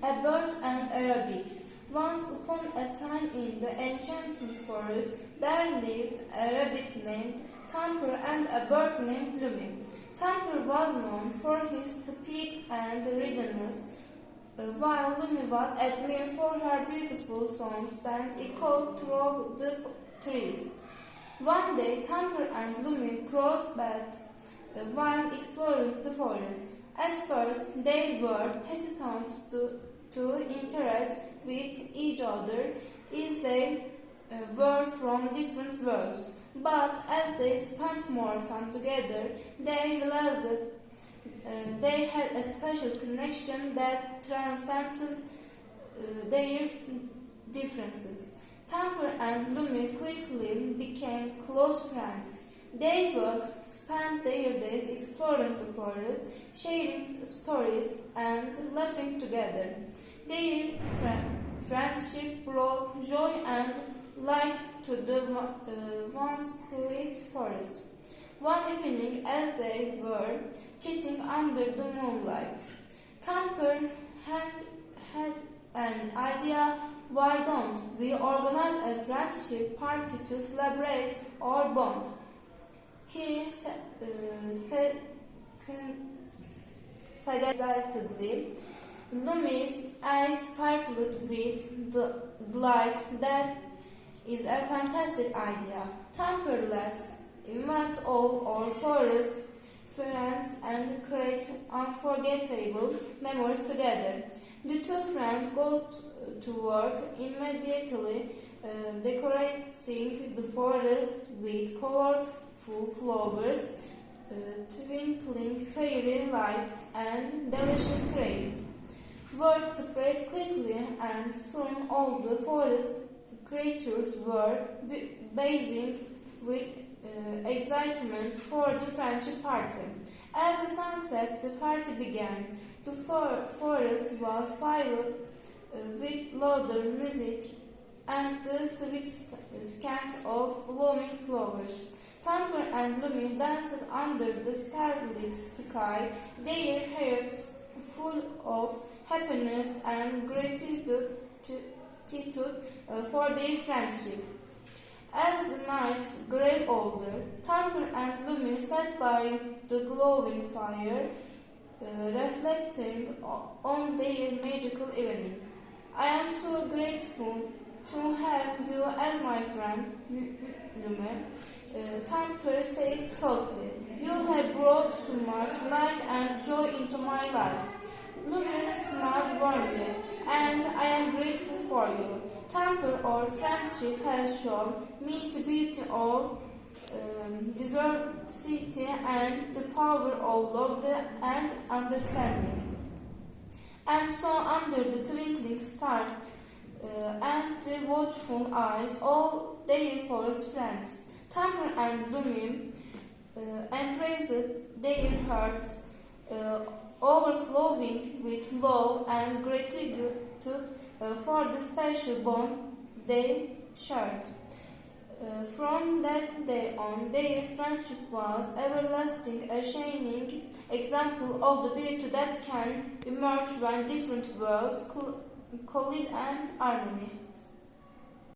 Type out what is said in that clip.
A bird and a rabbit. Once upon a time in the enchanted forest there lived a rabbit named Tamper and a bird named Lumi. Tamper was known for his speed and readiness, while Lumi was admired for her beautiful songs that echoed through the trees. One day Tamper and Lumi crossed paths while exploring the forest. At first they were hesitant to interact with each other as they were from different worlds. But as they spent more time together, they realized that they had a special connection that transcended their differences. Tamper and Lumi quickly became close friends. They both spent their days exploring the forest, sharing stories and laughing together. Their friendship brought joy and light to the once quiet forest. One evening, as they were sitting under the moonlight, Tamper had an idea. Why don't we organize a friendship party to celebrate our bond? He said excitedly. Lumi's eyes sparkled with delight. That is a fantastic idea. Tamper, let's invite all our forest friends and create unforgettable memories together. The two friends got to work immediately, decorating the forest with colorful flowers, twinkling fairy lights, and delicious trees. Word spread quickly, and soon all the forest creatures were buzzing with excitement for the friendship party. As the sun set, the party began. The forest was filled with louder music and the sweet scent of blooming flowers. Tamper and Lumi danced under the starlit sky, their hearts full of happiness and gratitude for their friendship. As the night grew older, Tamper and Lumi sat by the glowing fire, reflecting on their magical evening. I am so grateful to have you as my friend, Lumi. Tamper said softly. You have brought so much light and joy into my life. Lumi smiled warmly, and I am grateful for you. Tamper, our friendship has shown me the beauty of diversity and the power of love and understanding. And so, under the twinkling stars and the watchful eyes of their forest friends, Tamper and Lumi embraced their hearts, overflowing with love and gratitude for the special bond they shared. From that day on, their friendship was everlasting, a shining example of the beauty that can emerge when different worlds collide and harmony.